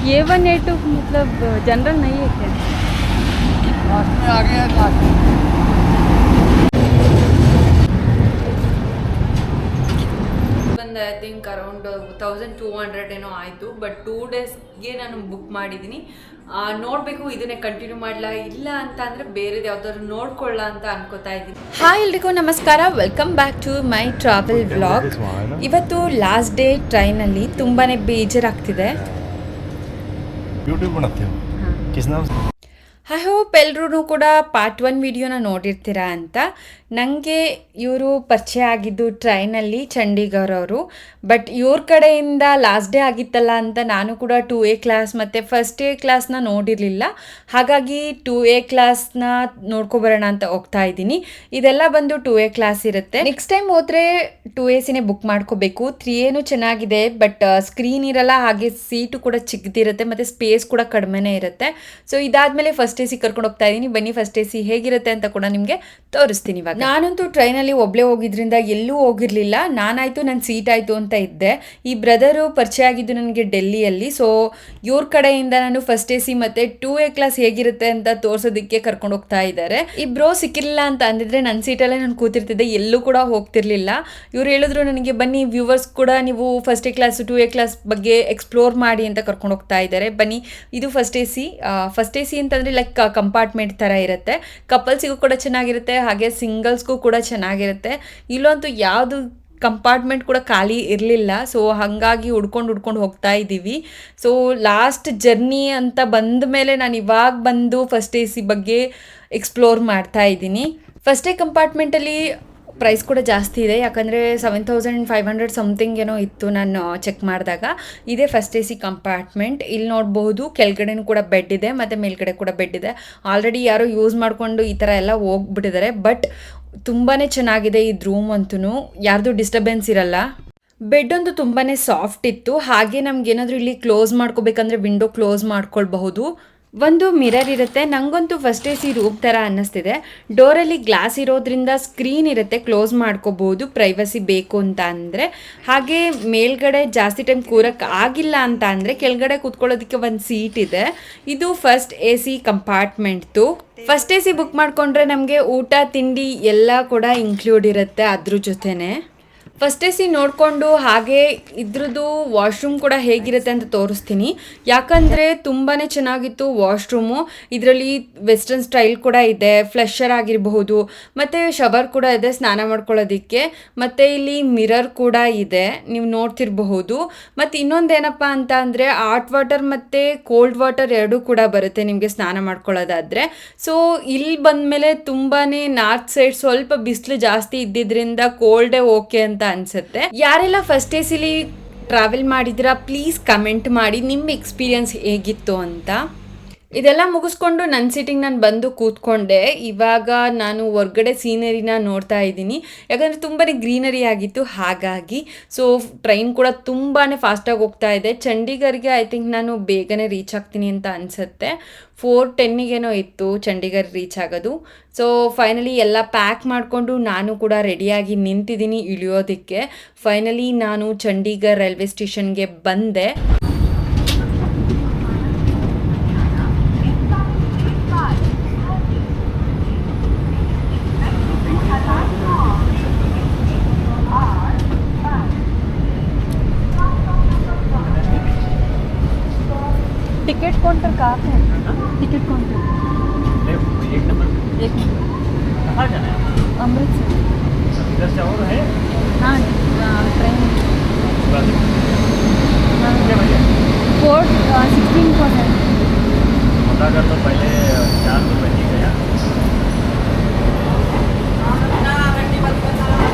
A1 A2 मतलब general नहीं है क्या? लास्ट में आ गया है लास्ट में। ಬಂದು ಐ ಥಿಂಕ್ ಅರೌಂಡ್ 1200 ಏನೋ ಆಯಿತು. ಬಟ್ 2 ಡೇಸ್ಗೆ ನಾನು ಬುಕ್ ಮಾಡಿದ್ದೀನಿ. ನೋಡಬೇಕು ಇದನ್ನೇ ಕಂಟಿನ್ಯೂ ಮಾಡಲ ಇಲ್ಲ ಅಂತ ಅಂದರೆ ಬೇರೆದು ಯಾವ್ದಾದ್ರು ನೋಡ್ಕೊಳ್ಳ ಅಂತ ಅನ್ಕೋತಾ ಇದ್ದೀನಿ. ಹಾಯ್ ಎಲ್ರಿಗೂ ನಮಸ್ಕಾರ, welcome back to my travel vlog. ಇವತ್ತು ಲಾಸ್ಟ್ ಡೇ ಟ್ರೈನಲ್ಲಿ ತುಂಬಾ ಬೇಜಾರಾಗ್ತಿದೆ. ಐ ಹೋಪ್ ಎಲ್ಲರೂ ಕೂಡ ಪಾರ್ಟ್ 1 ವಿಡಿಯೋನ ನೋಡಿರ್ತೀರಾ ಅಂತ. ನನಗೆ ಇವರು ಪರಿಚಯ ಆಗಿದ್ದು ಟ್ರೈನಲ್ಲಿ, ಚಂಡೀಗಢ ಅವರು. ಬಟ್ ಇವ್ರ ಕಡೆಯಿಂದ ಲಾಸ್ಟ್ ಡೇ ಆಗಿತ್ತಲ್ಲ ಅಂತ ನಾನು ಕೂಡ 2A ಕ್ಲಾಸ್ ಮತ್ತು ಫಸ್ಟ್ A ಕ್ಲಾಸ್ನ ನೋಡಿರಲಿಲ್ಲ. ಹಾಗಾಗಿ 2A ಕ್ಲಾಸ್ನ ನೋಡ್ಕೊಬರೋಣ ಅಂತ ಹೋಗ್ತಾ ಇದ್ದೀನಿ. ಇದೆಲ್ಲ ಬಂದು 2A ಕ್ಲಾಸ್ ಇರುತ್ತೆ. ನೆಕ್ಸ್ಟ್ ಟೈಮ್ ಹೋದರೆ 2AC ಬುಕ್ ಮಾಡ್ಕೋಬೇಕು. 3Aನೂ ಚೆನ್ನಾಗಿದೆ, ಬಟ್ ಸ್ಕ್ರೀನ್ ಇರಲ್ಲ, ಹಾಗೆ ಸೀಟು ಕೂಡ ಚಿಕ್ಕದಿರುತ್ತೆ ಮತ್ತು ಸ್ಪೇಸ್ ಕೂಡ ಕಡಿಮೆನೇ ಇರುತ್ತೆ. ಸೊ ಇದಾದಮೇಲೆ ಫಸ್ಟ್ AC ಕರ್ಕೊಂಡು ಹೋಗ್ತಾ ಇದ್ದೀನಿ. ಬನ್ನಿ ಫಸ್ಟ್ AC ಹೇಗಿರುತ್ತೆ ಅಂತ ಕೂಡ ನಿಮಗೆ ತೋರಿಸ್ತೀನಿ. ಇವಾಗ ನಾನಂತೂ ಟ್ರೈನಲ್ಲಿ ಒಬ್ಬಳೇ ಹೋಗಿದ್ರಿಂದ ಎಲ್ಲೂ ಹೋಗಿರಲಿಲ್ಲ. ನಾನಾಯಿತು ನನ್ನ ಸೀಟ್ ಆಯಿತು ಅಂತ ಇದ್ದೆ. ಈ ಬ್ರದರು ಪರಿಚಯ ಆಗಿದ್ದು ನನಗೆ ಡೆಲ್ಲಿಯಲ್ಲಿ. ಸೊ ಇವ್ರ ಕಡೆಯಿಂದ ನಾನು ಫಸ್ಟ್ AC ಮತ್ತು 2A ಕ್ಲಾಸ್ ಹೇಗಿರುತ್ತೆ ಅಂತ ತೋರಿಸೋದಕ್ಕೆ ಕರ್ಕೊಂಡು ಹೋಗ್ತಾ ಇದ್ದಾರೆ. ಇಬ್ಬರು ಸಿಕ್ಕಿರಲಿಲ್ಲ ಅಂತ ಅಂದಿದ್ರೆ ನನ್ನ ಸೀಟಲ್ಲೇ ನಾನು ಕೂತಿರ್ತಿದ್ದೆ, ಎಲ್ಲೂ ಕೂಡ ಹೋಗ್ತಿರ್ಲಿಲ್ಲ. ಇವ್ರು ಹೇಳಿದ್ರು ನನಗೆ, ಬನ್ನಿ ವ್ಯೂವರ್ಸ್ ಕೂಡ ನೀವು first A class 2A class ಬಗ್ಗೆ ಎಕ್ಸ್ಪ್ಲೋರ್ ಮಾಡಿ ಅಂತ ಕರ್ಕೊಂಡು ಹೋಗ್ತಾ ಇದ್ದಾರೆ. ಬನ್ನಿ, ಇದು ಫಸ್ಟ್ AC ಅಂತಂದರೆ ಲೈಕ್ ಕಂಪಾರ್ಟ್ಮೆಂಟ್ ಥರ ಇರುತ್ತೆ. ಕಪಲ್ಸಿಗೂ ಕೂಡ ಚೆನ್ನಾಗಿರುತ್ತೆ, ಹಾಗೆ ಸಿಂಗಲ್ಸ್ಗೂ ಕೂಡ ಚೆನ್ನಾಗಿರುತ್ತೆ. ಇಲ್ಲಂತೂ ಯಾವುದು ಕಂಪಾರ್ಟ್ಮೆಂಟ್ ಕೂಡ ಖಾಲಿ ಇರಲಿಲ್ಲ. ಸೊ ಹಾಗಾಗಿ ಹುಡ್ಕೊಂಡು ಹೋಗ್ತಾ ಇದ್ದೀವಿ. ಸೊ ಲಾಸ್ಟ್ ಜರ್ನಿ ಅಂತ ಬಂದ ಮೇಲೆ ನಾನು ಇವಾಗ ಬಂದು ಫಸ್ಟ್ AC ಬಗ್ಗೆ ಎಕ್ಸ್ಪ್ಲೋರ್ ಮಾಡ್ತಾ ಇದ್ದೀನಿ. ಫಸ್ಟ್ A ಕಂಪಾರ್ಟ್ಮೆಂಟಲ್ಲಿ ಪ್ರೈಸ್ ಕೂಡ ಜಾಸ್ತಿ ಇದೆ, ಯಾಕಂದರೆ 7500 ಸಮಥಿಂಗ್ ಏನೋ ಇತ್ತು ನಾನು ಚೆಕ್ ಮಾಡಿದಾಗ. ಇದೇ ಫಸ್ಟ್ AC ಕಂಪಾರ್ಟ್ಮೆಂಟ್. ಇಲ್ಲಿ ನೋಡಬಹುದು ಕೆಳಗಡೆನೂ ಕೂಡ ಬೆಡ್ ಇದೆ ಮತ್ತು ಮೇಲ್ಗಡೆ ಕೂಡ ಬೆಡ್ ಇದೆ. ಆಲ್ರೆಡಿ ಯಾರೋ ಯೂಸ್ ಮಾಡಿಕೊಂಡು ಈ ಥರ ಎಲ್ಲ ಹೋಗ್ಬಿಟ್ಟಿದ್ದಾರೆ. ಬಟ್ ತುಂಬಾ ಚೆನ್ನಾಗಿದೆ ಈ ರೂಮ್ ಅಂತೂ, ಯಾರ್ದು ಡಿಸ್ಟರ್ಬೆನ್ಸ್ ಇರಲ್ಲ. ಬೆಡ್ ಅಂತೂ ತುಂಬಾ ಸಾಫ್ಟ್ ಇತ್ತು. ಹಾಗೆ ನಮ್ಗೇನಾದರೂ ಇಲ್ಲಿ ಕ್ಲೋಸ್ ಮಾಡ್ಕೋಬೇಕಂದ್ರೆ ವಿಂಡೋ ಕ್ಲೋಸ್ ಮಾಡ್ಕೊಳ್ಬಹುದು. ಒಂದು ಮಿರರ್ ಇರುತ್ತೆ. ನನಗಂತೂ ಫಸ್ಟ್ AC ರೂಮ್ ಥರ ಅನ್ನಿಸ್ತಿದೆ. ಡೋರಲ್ಲಿ ಗ್ಲಾಸ್ ಇರೋದ್ರಿಂದ ಸ್ಕ್ರೀನ್ ಇರುತ್ತೆ, ಕ್ಲೋಸ್ ಮಾಡ್ಕೋಬೋದು ಪ್ರೈವಸಿ ಬೇಕು ಅಂತ ಅಂದರೆ. ಹಾಗೆ ಮೇಲ್ಗಡೆ ಜಾಸ್ತಿ ಟೈಮ್ ಕೂರಕ್ಕೆ ಆಗಿಲ್ಲ ಅಂತ ಅಂದರೆ ಕೆಳಗಡೆ ಕೂತ್ಕೊಳ್ಳೋದಕ್ಕೆ ಒಂದು ಸೀಟ್ ಇದೆ. ಇದು ಫಸ್ಟ್ AC ಕಂಪಾರ್ಟ್ಮೆಂಟ್ದು. ಫಸ್ಟ್ AC ಬುಕ್ ಮಾಡಿಕೊಂಡ್ರೆ ನಮಗೆ ಊಟ ತಿಂಡಿ ಎಲ್ಲ ಕೂಡ ಇನ್ಕ್ಲೂಡ್ ಇರುತ್ತೆ ಅದ್ರ ಜೊತೆನೇ. ಫಸ್ಟ್ AC ನೋಡಿಕೊಂಡು ಹಾಗೆ ಇದ್ರದ್ದು ವಾಶ್ರೂಮ್ ಕೂಡ ಹೇಗಿರುತ್ತೆ ಅಂತ ತೋರಿಸ್ತೀನಿ. ಯಾಕಂದರೆ ತುಂಬಾ ಚೆನ್ನಾಗಿತ್ತು ವಾಶ್ರೂಮು. ಇದರಲ್ಲಿ ವೆಸ್ಟರ್ನ್ ಸ್ಟೈಲ್ ಕೂಡ ಇದೆ, ಫ್ಲೆಶರ್ ಆಗಿರಬಹುದು, ಮತ್ತು ಶವರ್ ಕೂಡ ಇದೆ ಸ್ನಾನ ಮಾಡ್ಕೊಳ್ಳೋದಕ್ಕೆ. ಮತ್ತು ಇಲ್ಲಿ ಮಿರರ್ ಕೂಡ ಇದೆ, ನೀವು ನೋಡ್ತಿರಬಹುದು. ಮತ್ತು ಇನ್ನೊಂದೇನಪ್ಪ ಅಂತ ಅಂದರೆ ಹಾಟ್ ವಾಟರ್ ಮತ್ತು ಕೋಲ್ಡ್ ವಾಟರ್ ಎರಡೂ ಕೂಡ ಬರುತ್ತೆ ನಿಮಗೆ ಸ್ನಾನ ಮಾಡ್ಕೊಳ್ಳೋದಾದರೆ. ಸೊ ಇಲ್ಲಿ ಬಂದಮೇಲೆ ತುಂಬಾ ನಾರ್ತ್ ಸೈಡ್ ಸ್ವಲ್ಪ ಬಿಸಿಲು ಜಾಸ್ತಿ ಇದ್ದಿದ್ದರಿಂದ ಕೋಲ್ಡೇ ಓಕೆ ಅಂತ ಅನ್ಸುತ್ತೆ. ಯಾರೆಲ್ಲ ಫಸ್ಟ್ ACಲಿ ಟ್ರಾವೆಲ್ ಮಾಡಿದಿರಾ ಪ್ಲೀಸ್ ಕಮೆಂಟ್ ಮಾಡಿ ನಿಮ್ಮ ಎಕ್ಸ್ಪೀರಿಯನ್ಸ್ ಹೇಗಿತ್ತು ಅಂತ. ಇದೆಲ್ಲ ಮುಗಿಸ್ಕೊಂಡು ನನ್ನ ಸೀಟಿಂಗ್ ನಾನು ಬಂದು ಕೂತ್ಕೊಂಡೆ. ಇವಾಗ ನಾನು ಹೊರ್ಗಡೆ ಸೀನರಿನ ನೋಡ್ತಾ ಇದ್ದೀನಿ, ಯಾಕಂದರೆ ತುಂಬಾ ಗ್ರೀನರಿ ಆಗಿತ್ತು ಹಾಗಾಗಿ. ಸೊ ಟ್ರೈನ್ ಕೂಡ ತುಂಬಾ ಫಾಸ್ಟಾಗಿ ಹೋಗ್ತಾ ಇದೆ. ಚಂಡೀಗಢಗೆ ಐ ಥಿಂಕ್ ನಾನು ಬೇಗನೆ ರೀಚ್ ಆಗ್ತೀನಿ ಅಂತ ಅನಿಸುತ್ತೆ. 4:10 ಇತ್ತು ಚಂಡೀಗಢ ರೀಚ್ ಆಗೋದು. ಸೊ ಫೈನಲಿ ಎಲ್ಲ ಪ್ಯಾಕ್ ಮಾಡಿಕೊಂಡು ನಾನು ಕೂಡ ರೆಡಿಯಾಗಿ ನಿಂತಿದ್ದೀನಿ ಇಳಿಯೋದಕ್ಕೆ. ಫೈನಲಿ ನಾನು ಚಂಡೀಗಢ ರೈಲ್ವೆ ಸ್ಟೇಷನ್ಗೆ ಬಂದೆ. टिकट काउंटर कहाँ पे है? टिकट काउंटर एक नंबर कहाँ जाना है? अमृतसर। इधर से और है? हाँ ट्रेन 4:16 को है। पता कर तो पहले 4 तो बज ही गया।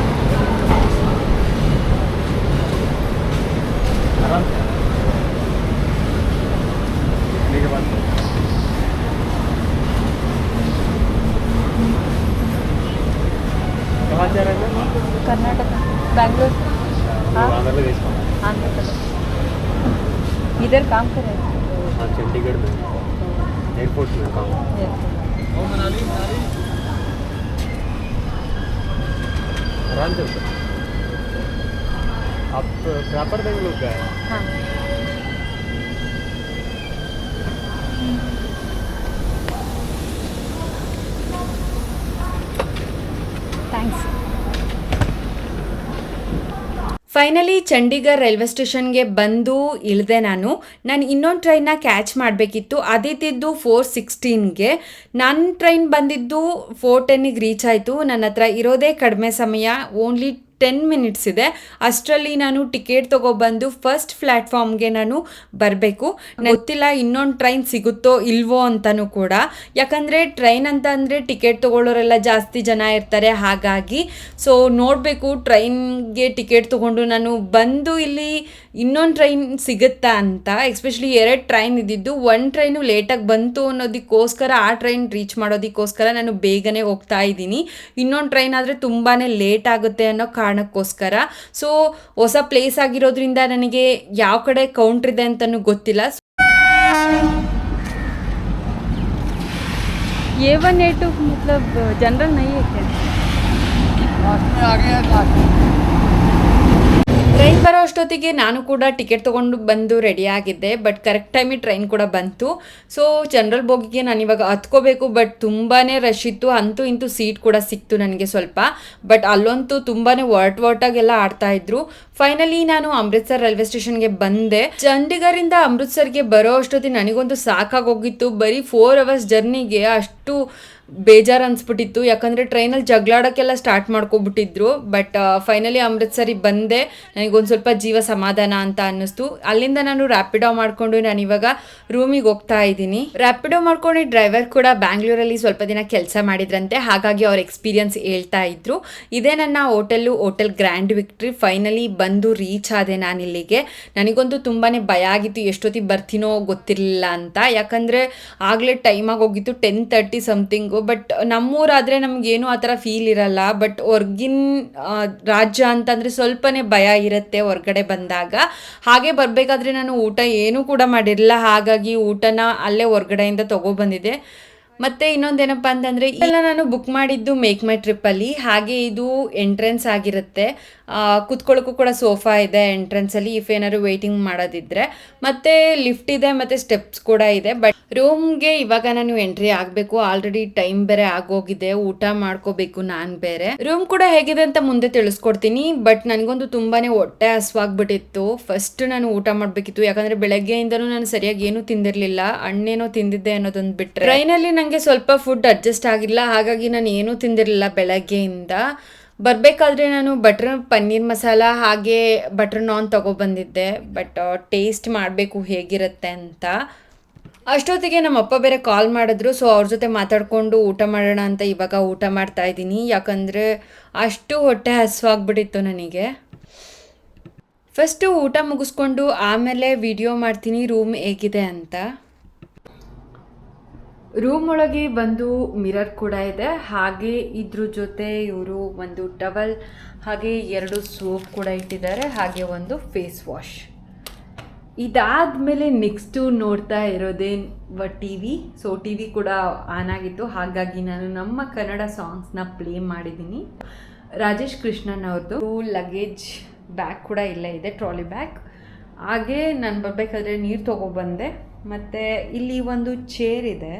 आराम से के बाद कहाँ जा रहे हैं? कर्नाटक, बैंगलोर। हाँ आंध्र प्रदेश। आंध्र प्रदेश। इधर काम कर रहे हैं? हाँ चंडीगढ़ में एयरपोर्ट में काम। आराम से आप प्रॉपर बेंगलुरु का है? हाँ ಥ್ಯಾಂಕ್ಸ್. ಫೈನಲಿ ಚಂಡೀಗಢ ರೈಲ್ವೆ ಸ್ಟೇಷನ್ಗೆ ಬಂದು ಇಳಿದೆ. ನಾನು ಇನ್ನೊಂದು ಟ್ರೈನ್ನ ಕ್ಯಾಚ್ ಮಾಡಬೇಕಿತ್ತು. ಅದಿದ್ದು 4:16ಗೆ. ನನ್ನ ಟ್ರೈನ್ ಬಂದಿದ್ದು 4:10ಗೆ ರೀಚ್ ಆಯಿತು. ನನ್ನ ಹತ್ರ ಇರೋದೇ ಕಡಿಮೆ ಸಮಯ, ಓನ್ಲಿ 10 ಮಿನಿಟ್ಸ್ ಇದೆ. ಅಷ್ಟರಲ್ಲಿ ನಾನು ಟಿಕೆಟ್ ತೊಗೊಬಂದು ಫಸ್ಟ್ ಪ್ಲ್ಯಾಟ್ಫಾರ್ಮ್ಗೆ ನಾನು ಬರಬೇಕು. ಗೊತ್ತಿಲ್ಲ ಇನ್ನೊಂದು ಟ್ರೈನ್ ಸಿಗುತ್ತೋ ಇಲ್ವೋ ಅಂತಲೂ ಕೂಡ, ಯಾಕಂದರೆ ಟ್ರೈನ್ ಅಂತ ಅಂದರೆ ಟಿಕೆಟ್ ತೊಗೊಳ್ಳೋರೆಲ್ಲ ಜಾಸ್ತಿ ಜನ ಇರ್ತಾರೆ. ಹಾಗಾಗಿ ಸೊ ನೋಡಬೇಕು ಟ್ರೈನ್ಗೆ ಟಿಕೆಟ್ ತೊಗೊಂಡು ನಾನು ಬಂದು ಇಲ್ಲಿ ಇನ್ನೊಂದು ಟ್ರೈನ್ ಸಿಗುತ್ತಾ ಅಂತ. ಎಸ್ಪೆಷಲಿ 2 ಟ್ರೈನ್ ಇದ್ದಿದ್ದು, 1 ಟ್ರೈನು ಲೇಟಾಗಿ ಬಂತು ಅನ್ನೋದಕ್ಕೋಸ್ಕರ ಆ ಟ್ರೈನ್ ರೀಚ್ ಮಾಡೋದಕ್ಕೋಸ್ಕರ ನಾನು ಬೇಗನೆ ಹೋಗ್ತಾ ಇದ್ದೀನಿ. ಇನ್ನೊಂದು ಟ್ರೈನ್ ಆದರೆ ತುಂಬಾ ಲೇಟ್ ಆಗುತ್ತೆ ಅನ್ನೋ ಕಾರಣಕ್ಕೋಸ್ಕರ. ಸೊ ಹೊಸ ಪ್ಲೇಸ್ ಆಗಿರೋದ್ರಿಂದ ನನಗೆ ಯಾವ ಕಡೆ ಕೌಂಟ್ರ್ ಇದೆ ಅಂತಲೂ ಗೊತ್ತಿಲ್ಲ. A1 A2 मतलब जनरल नहीं है क्या? ಟ್ರೈನ್ ಬರೋ ಅಷ್ಟೊತ್ತಿಗೆ ನಾನು ಕೂಡ ಟಿಕೆಟ್ ತೊಗೊಂಡು ಬಂದು ರೆಡಿ ಆಗಿದ್ದೆ. ಬಟ್ ಕರೆಕ್ಟ್ ಟೈಮಿಗೆ ಟ್ರೈನ್ ಕೂಡ ಬಂತು. ಸೊ ಜನರಲ್ ಬೋಗಿಗೆ ನಾನು ಇವಾಗ ಹತ್ಕೋಬೇಕು. ಬಟ್ ತುಂಬಾ ರಶ್ ಇತ್ತು. ಅಂತೂ ಇಂತೂ ಸೀಟ್ ಕೂಡ ಸಿಕ್ತು ನನಗೆ ಸ್ವಲ್ಪ. ಬಟ್ ಅಲ್ಲಂತೂ ತುಂಬಾ ಒರ್ಟಾಗೆಲ್ಲ ಆಡ್ತಾಯಿದ್ರು. ಫೈನಲಿ ನಾನು ಅಮೃತ್ಸರ್ ರೈಲ್ವೆ ಸ್ಟೇಷನ್ಗೆ ಬಂದೆ. ಚಂಡೀಗಢದಿಂದ ಅಮೃತ್ಸರ್ಗೆ ಬರೋ ಅಷ್ಟೊತ್ತಿಗೆ ನನಗಂತೂ ಸಾಕಾಗೋಗಿತ್ತು. ಬರೀ 4 ಅವರ್ಸ್ ಜರ್ನಿಗೆ ಅಷ್ಟು ಬೇಜಾರು ಅನಿಸ್ಬಿಟ್ಟಿತ್ತು. ಯಾಕಂದರೆ ಟ್ರೈನಲ್ಲಿ ಜಗಳಾಡೋಕ್ಕೆಲ್ಲ ಸ್ಟಾರ್ಟ್ ಮಾಡ್ಕೊಬಿಟ್ಟಿದ್ರು. ಬಟ್ ಫೈನಲಿ ಅಮೃತ್ಸರಿಗೆ ಬಂದೆ. ನನಗೊಂದು ಸ್ವಲ್ಪ ಜೀವ ಸಮಾಧಾನ ಅಂತ ಅನ್ನಿಸ್ತು. ಅಲ್ಲಿಂದ ನಾನು ರ್ಯಾಪಿಡೋ ಮಾಡಿಕೊಂಡು ನಾನಿವಾಗ ರೂಮಿಗೆ ಹೋಗ್ತಾ ಇದ್ದೀನಿ. ರ್ಯಾಪಿಡೋ ಮಾಡ್ಕೊಂಡು ಡ್ರೈವರ್ ಕೂಡ ಬ್ಯಾಂಗ್ಳೂರಲ್ಲಿ ಸ್ವಲ್ಪ ದಿನ ಕೆಲಸ ಮಾಡಿದ್ರಂತೆ. ಹಾಗಾಗಿ ಅವ್ರ ಎಕ್ಸ್ಪೀರಿಯನ್ಸ್ ಹೇಳ್ತಾ ಇದ್ರು. ಇದೇ ನನ್ನ ಹೋಟೆಲ್ ಗ್ರ್ಯಾಂಡ್ ವಿಕ್ಟ್ರಿ. ಫೈನಲಿ ಬಂದು ರೀಚ್ ಆದೆ ನಾನು ಇಲ್ಲಿಗೆ. ನನಗಂತೂ ತುಂಬಾ ಭಯ ಆಗಿತ್ತು, ಎಷ್ಟೊತ್ತಿಗೆ ಬರ್ತೀನೋ ಗೊತ್ತಿರಲಿಲ್ಲ ಅಂತ. ಯಾಕಂದರೆ ಆಗಲೇ ಟೈಮ್ ಆಗೋಗಿತ್ತು 10:30 ಸಮಥಿಂಗು. ಬಟ್ ನಮ್ಮೂರಾದರೆ ನಮಗೇನು ಆ ಥರ ಫೀಲ್ ಇರಲ್ಲ. ಬಟ್ ಹೊರ್ಗಿನ ರಾಜ್ಯ ಅಂತಂದರೆ ಸ್ವಲ್ಪನೇ ಭಯ ಇರುತ್ತೆ ಹೊರಗಡೆ ಬಂದಾಗ. ಹಾಗೆ ಬರಬೇಕಾದ್ರೆ ನಾನು ಊಟ ಏನೂ ಕೂಡ ಮಾಡಿರಲಿಲ್ಲ. ಹಾಗಾಗಿ ಊಟನ ಅಲ್ಲೇ ಹೊರಗಡೆಯಿಂದ ತೊಗೊಬಂದಿದ್ದೆ. ಮತ್ತು ಇನ್ನೊಂದೇನಪ್ಪ ಅಂತಂದರೆ ಎಲ್ಲ ನಾನು ಬುಕ್ ಮಾಡಿದ್ದು ಮೇಕ್ ಮೈ ಟ್ರಿಪ್ಪಲ್ಲಿ. ಹಾಗೆ ಇದು ಎಂಟ್ರೆನ್ಸ್ ಆಗಿರುತ್ತೆ. ಕುತ್ಕೊಳ್ಳೋಕ್ಕೂ ಕೂಡ ಸೋಫಾ ಇದೆ ಎಂಟ್ರೆನ್ಸಲ್ಲಿ, ಇಫ್ ಏನಾದ್ರು ವೆಯ್ಟಿಂಗ್ ಮಾಡೋದಿದ್ರೆ. ಮತ್ತು ಲಿಫ್ಟ್ ಇದೆ ಮತ್ತು ಸ್ಟೆಪ್ಸ್ ಕೂಡ ಇದೆ. ಬಟ್ ರೂಮ್ಗೆ ಇವಾಗ ನಾನು ಎಂಟ್ರಿ ಆಗಬೇಕು. ಆಲ್ರೆಡಿ ಟೈಮ್ ಬೇರೆ ಆಗೋಗಿದೆ, ಊಟ ಮಾಡ್ಕೋಬೇಕು ನಾನು ಬೇರೆ. ರೂಮ್ ಕೂಡ ಹೇಗಿದೆ ಅಂತ ಮುಂದೆ ತಿಳಿಸ್ಕೊಡ್ತೀನಿ. ಬಟ್ ನನಗೊಂದು ತುಂಬಾ ಹೊಟ್ಟೆ ಹಸ್ವಾಗ್ಬಿಟ್ಟಿತ್ತು. ಫಸ್ಟ್ ನಾನು ಊಟ ಮಾಡಬೇಕಿತ್ತು. ಯಾಕಂದರೆ ಬೆಳಗ್ಗೆಯಿಂದನೂ ನಾನು ಸರಿಯಾಗಿ ಏನೂ ತಿಂದಿರಲಿಲ್ಲ. ಹಣ್ಣೇನೋ ತಿಂದಿದ್ದೆ ಅನ್ನೋದೊಂದು ಬಿಟ್ಟರೆ ಟ್ರೈನಲ್ಲಿ ನನಗೆ ಸ್ವಲ್ಪ ಫುಡ್ ಅಡ್ಜಸ್ಟ್ ಆಗಿಲ್ಲ. ಹಾಗಾಗಿ ನಾನು ಏನೂ ತಿಂದಿರಲಿಲ್ಲ ಬೆಳಗ್ಗೆಯಿಂದ. ಬರಬೇಕಾದ್ರೆ ನಾನು ಬಟರ್ ಪನ್ನೀರ್ ಮಸಾಲ ಹಾಗೆ ಬಟರ್ ನಾನ್ ತೊಗೊಬಂದಿದ್ದೆ. ಬಟ್ ಟೇಸ್ಟ್ ಮಾಡಬೇಕು ಹೇಗಿರುತ್ತೆ ಅಂತ. ಅಷ್ಟೊತ್ತಿಗೆ ನಮ್ಮ ಅಪ್ಪ ಬೇರೆ ಕಾಲ್ ಮಾಡಿದ್ರು. ಸೊ ಅವ್ರ ಜೊತೆ ಮಾತಾಡಿಕೊಂಡು ಊಟ ಮಾಡೋಣ ಅಂತ ಇವಾಗ ಊಟ ಮಾಡ್ತಾ ಇದ್ದೀನಿ. ಯಾಕಂದರೆ ಅಷ್ಟು ಹೊಟ್ಟೆ ಹಸ್ವಾಗ್ಬಿಟ್ಟಿತ್ತು ನನಗೆ. ಫಸ್ಟು ಊಟ ಮುಗಿಸ್ಕೊಂಡು ಆಮೇಲೆ ವಿಡಿಯೋ ಮಾಡ್ತೀನಿ ರೂಮ್ ಹೇಗಿದೆ ಅಂತ. ರೂಮ್ ಒಳಗೆ ಬಂದು ಮಿರರ್ ಕೂಡ ಇದೆ. ಹಾಗೆ ಇದ್ರ ಜೊತೆ ಇವರು ಒಂದು ಟವಲ್ ಹಾಗೆ 2 ಸೋಪ್ ಕೂಡ ಇಟ್ಟಿದ್ದಾರೆ. ಹಾಗೆ ಒಂದು ಫೇಸ್ ವಾಶ್. ಇದಾದಮೇಲೆ ನೆಕ್ಸ್ಟು ನೋಡ್ತಾ ಇರೋದೇ T V. So T V ಕೂಡ ಆನ್ ಆಗಿತ್ತು. ಹಾಗಾಗಿ ನಾನು ನಮ್ಮ ಕನ್ನಡ ಸಾಂಗ್ಸ್ನ ಪ್ಲೇ ಮಾಡಿದ್ದೀನಿ. ರಾಜೇಶ್ ಕೃಷ್ಣನ್ ಅವ್ರದ್ದು ಲಗೇಜ್ ಬ್ಯಾಗ್ ಕೂಡ ಇಲ್ಲೇ ಇದೆ, ಟ್ರಾಲಿ ಬ್ಯಾಗ್. ಹಾಗೆ ನಾನು ಬರಬೇಕಾದ್ರೆ ನೀರು ತೊಗೊಬಂದೆ. ಮತ್ತು ಇಲ್ಲಿ ಒಂದು ಚೇರ್ ಇದೆ.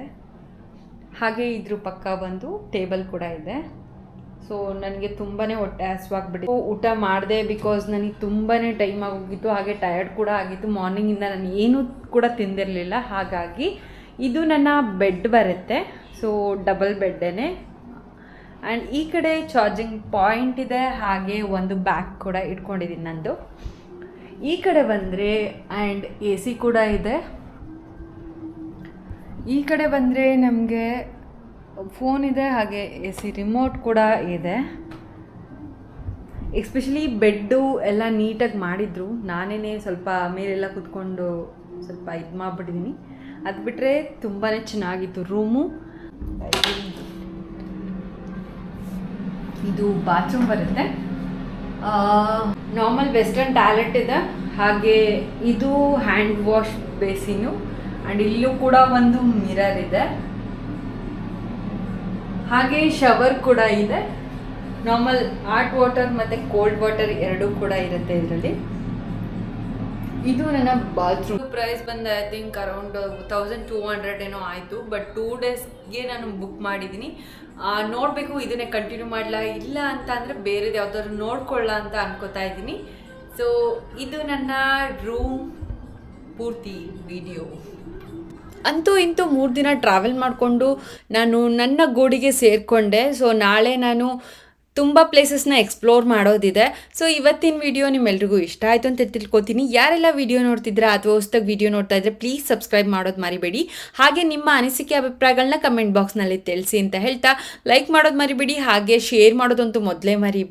ಹಾಗೆ ಇದ್ರ ಪಕ್ಕ ಒಂದು ಟೇಬಲ್ ಕೂಡ ಇದೆ. ಸೊ ನನಗೆ ತುಂಬಾ ಹೊಟ್ಟೆ ಹಸ್ವಾಗ್ಬಿಟ್ಟು ಊಟ ಮಾಡಿದೆ. ಬಿಕಾಸ್ ನನಗೆ ತುಂಬಾ ಟೈಮ್ ಆಗೋಗಿತ್ತು. ಹಾಗೆ ಟಯರ್ಡ್ ಕೂಡ ಆಗಿತ್ತು. ಮಾರ್ನಿಂಗಿಂದ ನಾನು ಏನೂ ಕೂಡ ತಿಂದಿರಲಿಲ್ಲ. ಹಾಗಾಗಿ ಇದು ನನ್ನ ಬೆಡ್ ಬರುತ್ತೆ. So double ಬೆಡ್ಡೇ. ಆ್ಯಂಡ್ ಈ ಕಡೆ ಚಾರ್ಜಿಂಗ್ ಪಾಯಿಂಟ್ ಇದೆ. ಹಾಗೆ ಒಂದು ಬ್ಯಾಗ್ ಕೂಡ ಇಟ್ಕೊಂಡಿದ್ದೀನಿ ನಂದು. ಈ ಕಡೆ ಬಂದರೆ ಆ್ಯಂಡ್ ಎ ಸಿ ಕೂಡ ಇದೆ. ಈ ಕಡೆ ಬಂದರೆ ನಮಗೆ ಫೋನ್ ಇದೆ. ಹಾಗೆ ಎ ಸಿ ರಿಮೋಟ್ ಕೂಡ ಇದೆ. ಎಸ್ಪೆಷಲಿ ಬೆಡ್ಡು ಎಲ್ಲ ನೀಟಾಗಿ ಮಾಡಿದ್ರು. ನಾನೇ ಸ್ವಲ್ಪ ಮೇಲೆಲ್ಲ ಕೂತ್ಕೊಂಡು ಸ್ವಲ್ಪ ಇದು ಮಾಡಿಬಿಟ್ಟಿದ್ದೀನಿ. ಅದು ಬಿಟ್ಟರೆ ತುಂಬಾ ಚೆನ್ನಾಗಿತ್ತು ರೂಮು. ಇದು ಬಾತ್ರೂಮ್ ಬರುತ್ತೆ. ನಾರ್ಮಲ್ ವೆಸ್ಟರ್ನ್ ಟಾಯ್ಲೆಟ್ ಇದೆ. ಹಾಗೆ ಇದು ಹ್ಯಾಂಡ್ ವಾಶ್ ಬೇಸಿನು. ಆ್ಯಂಡ್ ಇಲ್ಲೂ ಕೂಡ ಒಂದು ಮಿರರ್ ಇದೆ. ಹಾಗೆ ಶವರ್ ಕೂಡ ಇದೆ. ನಾರ್ಮಲ್ ಹಾಟ್ ವಾಟರ್ ಮತ್ತು ಕೋಲ್ಡ್ ವಾಟರ್ ಎರಡೂ ಕೂಡ ಇರುತ್ತೆ ಇದರಲ್ಲಿ. ಇದು ನನ್ನ ಬಾತ್ರೂಮ್ ಪ್ರೈಸ್ ಬಂದು ಐ ಥಿಂಕ್ ಅರೌಂಡ್ 1200 ಏನೋ ಆಯಿತು. ಬಟ್ 2 ಡೇಸ್ಗೆ ನಾನು ಬುಕ್ ಮಾಡಿದ್ದೀನಿ. ನೋಡಬೇಕು ಇದನ್ನೇ ಕಂಟಿನ್ಯೂ ಮಾಡಲ ಇಲ್ಲ ಅಂತ ಅಂದರೆ ಬೇರೆದು ಯಾವ್ದಾದ್ರು ನೋಡ್ಕೊಳ್ಳ ಅಂತ ಅನ್ಕೋತಾ ಇದ್ದೀನಿ. ಸೊ ಇದು ನನ್ನ ರೂಮ್ ಪೂರ್ತಿ ವಿಡಿಯೋ. ಅಂತೂ ಇಂತೂ 3 ದಿನ ಟ್ರಾವೆಲ್ ಮಾಡಿಕೊಂಡು ನಾನು ನನ್ನ ಗೂಡಿಗೆ ಸೇರಿಕೊಂಡೆ. ಸೊ ನಾಳೆ ನಾನು ತುಂಬ ಪ್ಲೇಸಸ್ನ ಎಕ್ಸ್ಪ್ಲೋರ್ ಮಾಡೋದಿದೆ. ಸೊ ಇವತ್ತಿನ ವಿಡಿಯೋ ನಿಮ್ಮೆಲ್ರಿಗೂ ಇಷ್ಟ ಆಯಿತು ಅಂತ ತಿಳ್ಕೊತೀನಿ. ಯಾರೆಲ್ಲ ವಿಡಿಯೋ ನೋಡ್ತಿದ್ದೀರಾ ಅಥವಾ ಹೊಸ್ದಾಗಿ ವಿಡಿಯೋ ನೋಡ್ತಾ ಇದ್ದರೆ ಪ್ಲೀಸ್ ಸಬ್ಸ್ಕ್ರೈಬ್ ಮಾಡೋದು ಮರಿಬೇಡಿ. ಹಾಗೆ ನಿಮ್ಮ ಅನಿಸಿಕೆ ಅಭಿಪ್ರಾಯಗಳನ್ನ ಕಮೆಂಟ್ ಬಾಕ್ಸ್ನಲ್ಲಿ ತಿಳಿಸಿ ಅಂತ ಹೇಳ್ತಾ ಲೈಕ್ ಮಾಡೋದು ಮರಿಬೇಡಿ. ಹಾಗೆ ಶೇರ್ ಮಾಡೋದಂತೂ ಮೊದಲೇ ಮರಿಬೇಡಿ.